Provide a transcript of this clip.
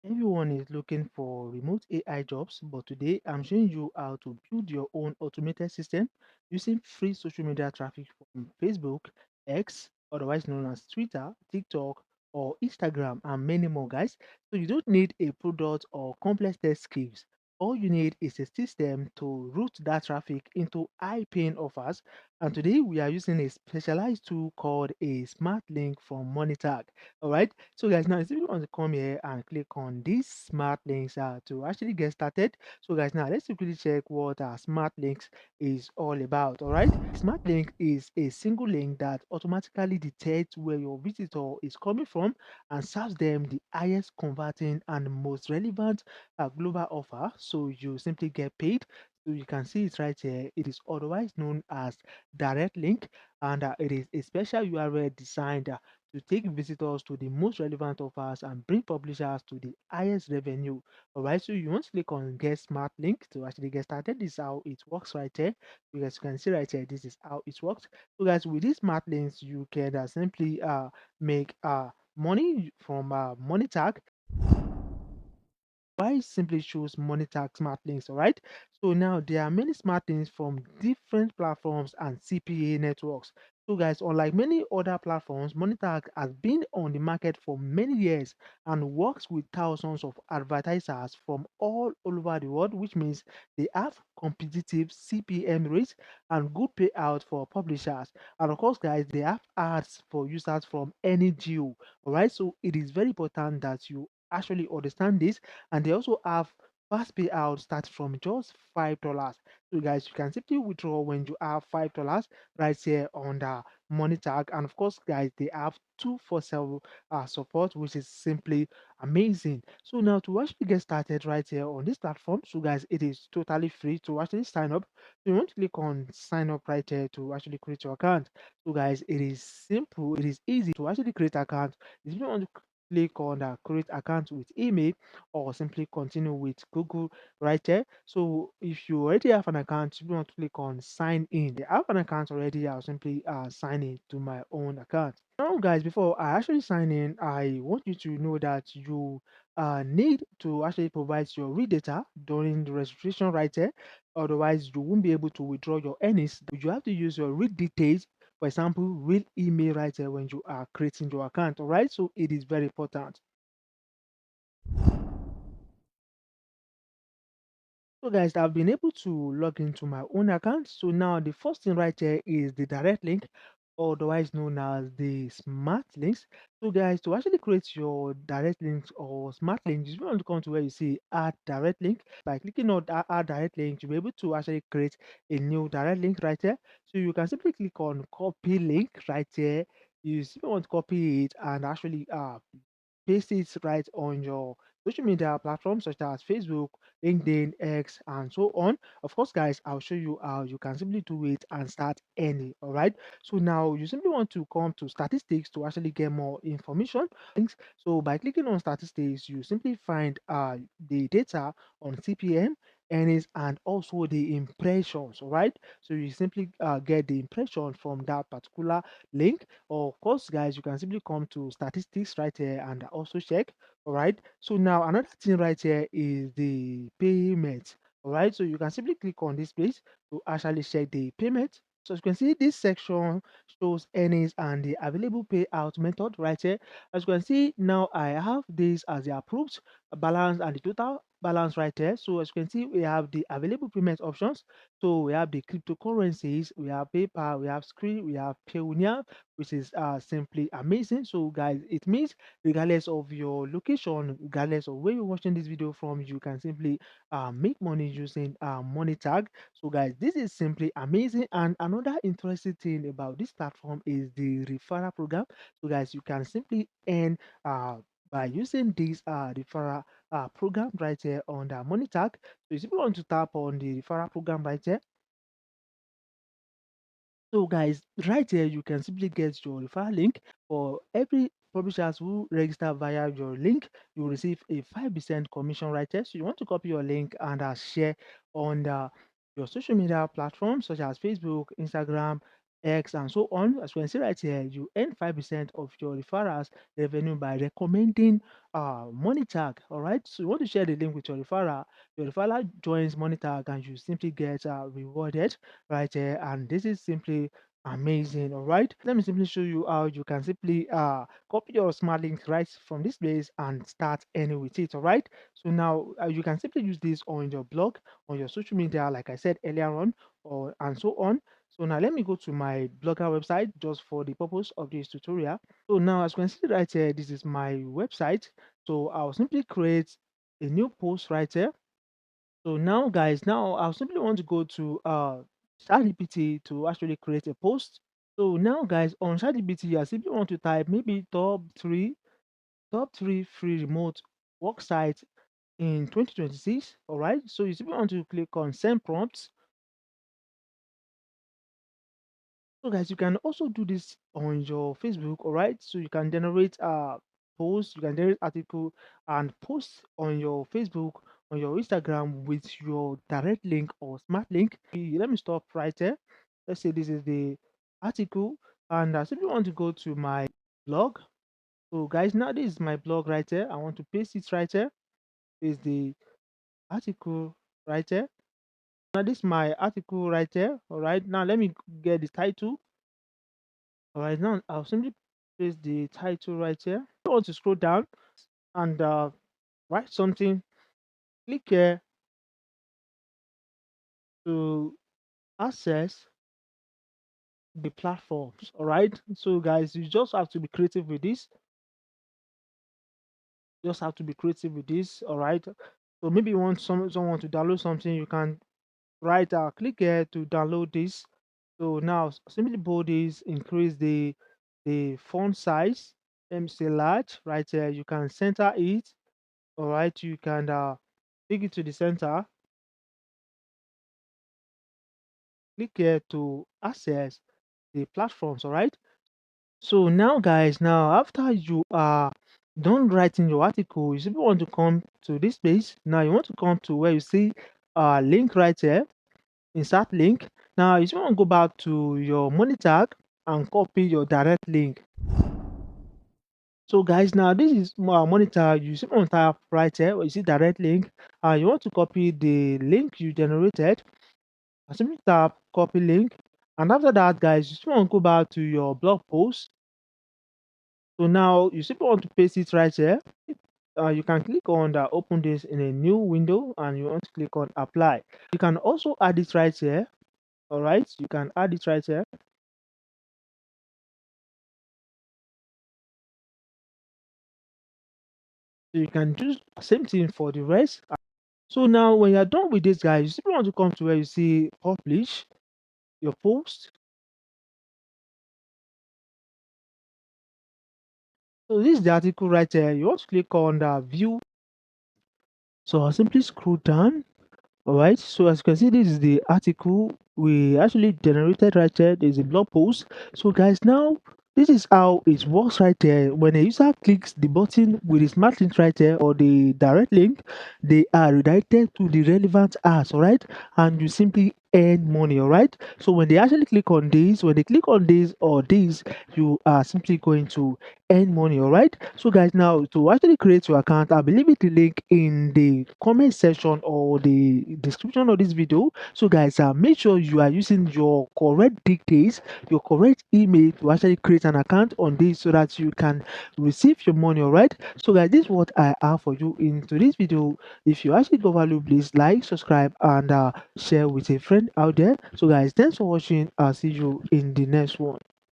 Everyone is looking for remote AI jobs, but today I'm showing you how to build your own automated system using free social media traffic from Facebook, X, otherwise known as Twitter, TikTok, or Instagram, and many more, guys. So you don't need a product or complex test skills. All you need is a system to route that traffic into high-paying offers. And today we are using a specialized tool called a SmartLink from Monetag. All right. So guys, now if you want to come here and click on these smart links to actually get started. So guys, now let's quickly check what smart links is all about. All right. Smart link is a single link that automatically detects where your visitor is coming from and serves them the highest converting and most relevant global offer. So you simply get paid. So you can see it right here. It is otherwise known as direct link, and it is a special URL designed to take visitors to the most relevant offers and bring publishers to the highest revenue. All right, so you want to click on Get Smart Link to actually get started. This is how it works right there. You guys can see right here, this is how it works. So, guys, with these smart links, you can simply make money from money tag. Why simply choose Monetag smart links, all right? So now there are many smart links from different platforms and CPA networks. So guys, unlike many other platforms, Monetag has been on the market for many years and works with thousands of advertisers from all over the world, which means they have competitive CPM rates and good payout for publishers. And of course, guys, they have ads for users from any geo. All right, so it is very important that you actually understand this, and they also have fast payout start from just $5. So guys, you can simply withdraw when you have $5 right here on the money tag. And of course, guys, they have 247 support, which is simply amazing. So now to actually get started right here on this platform, so guys, it is totally free to actually sign up. So you want to click on sign up right here to actually create your account. So guys, it is simple, it is easy to actually create account. If you want to click on create account with email, or simply continue with Google right there. So if you already have an account, you want to click on sign in. I have an account already. I'll simply sign in to my own account. Now, guys, before I actually sign in, I want you to know that you need to actually provide your real data during the registration right there. Otherwise, you won't be able to withdraw your earnings. You have to use your real details, for example, real email right there when you are creating your account. All right, so it is very important. So guys, I've been able to log into my own account. So now the first thing right here is the direct link, otherwise known as the smart links. So guys, to actually create your direct links or smart links, you want to come to where you see add direct link. By clicking on that add direct link, you'll be able to actually create a new direct link right here. So you can simply click on copy link right here. You simply want to copy it and actually paste it right on your social media platforms such as Facebook, LinkedIn, X, and so on. Of course, guys, I'll show you how you can simply do it and start earning. All right. So now you simply want to come to statistics to actually get more information. So by clicking on statistics, you simply find the data on CPM, earnings, and also the impressions. All right. So you simply get the impression from that particular link. Or of course, guys, you can simply come to statistics right here and also check. All right. So now another thing right here is the payment. All right. So you can simply click on this place to actually check the payment. So as you can see, this section shows earnings and the available payout method right here. As you can see, now I have this as the approved balance and the total balance right there. So as you can see, we have the available payment options. So we have the cryptocurrencies, we have PayPal, we have Skrill, we have Payoneer, which is simply amazing. So guys, it means regardless of your location, regardless of where you're watching this video from, you can simply make money using money tag. So guys, this is simply amazing. And another interesting thing about this platform is the referral program. So guys, you can simply earn by using this referral program right here on the money tag. So if you want to tap on the referral program right here, so guys, right here you can simply get your referral link. For every publishers who register via your link, you will receive a 5% commission right here. So you want to copy your link and share on your social media platforms such as Facebook, Instagram, X, and so on. As you can see right here, you earn 5% of your referrals revenue by recommending Monetag. All right. So you want to share the link with your referral joins Monetag, and you simply get rewarded right here. And this is simply amazing. All right. Let me simply show you how you can simply copy your smart link right from this place and start earning with it. All right. So now you can simply use this on your blog, on your social media, like I said earlier on, or and so on. So now let me go to my Blogger website just for the purpose of this tutorial. So now as you can see right here, this is my website. So I'll simply create a new post right here. So now guys, now I'll simply want to go to ChatGPT to actually create a post. So now guys, on ChatGPT, I simply want to type maybe top three free remote work sites in 2026. All right. So you simply want to click on send prompts. So guys, you can also do this on your Facebook, all right? So you can generate posts, you can generate article and post on your Facebook, on your Instagram with your direct link or smart link. Let me stop right there. Let's say this is the article, and I simply want to go to my blog. So guys, now this is my blog right there. I want to paste it right here. This is the article right there. Now this is my article right there. All right. Now let me get the title. All right, now I'll simply paste the title right here. If you want to scroll down and write something, click here to access the platforms. All right, so guys, you just have to be creative with this. Just have to be creative with this. All right, so maybe you want someone to download something, you can write click here to download this. So now simply bold this, increase the font size. Let me say large right here. You can center it. All right, you can take it to the center, click here to access the platforms. All right, so now guys, now after you are done writing your article, you simply want to come to this page. Now you want to come to where you see link right here, insert link. Now you just want to go back to your money tag and copy your direct link. So guys, now this is monitor. You simply want to type right here where you see direct link. You want to copy the link you generated. Simply tap copy link, and after that guys, you just want to go back to your blog post. So now you simply want to paste it right here. You can click on the open this in a new window, and you want to click on apply. You can also add it right here. All right, you can add it right here. So you can do same thing for the rest. So now when you're done with this guys, you simply want to come to where you see publish your post. So this is the article right here. You want to click on the view. So I'll simply scroll down. All right, so as you can see, this is the article we actually generated right here. There's a blog post. So guys, now this is how it works right there. When a user clicks the button with the smart link right there or the direct link, they are redirected to the relevant ads, all right, and you simply earn money. All right, so when they actually click on this, when they click on this or this, you are simply going to earn money. All right, so guys, now to actually create your account, I will leave it the link in the comment section or the description of this video. So guys, make sure you are using your correct details, your correct email to actually create an account on this so that you can receive your money. All right, so guys, this is what I have for you in today's video. If you actually go value, please like, subscribe, and share with a friend out there. So guys, thanks for watching. I'll see you in the next one.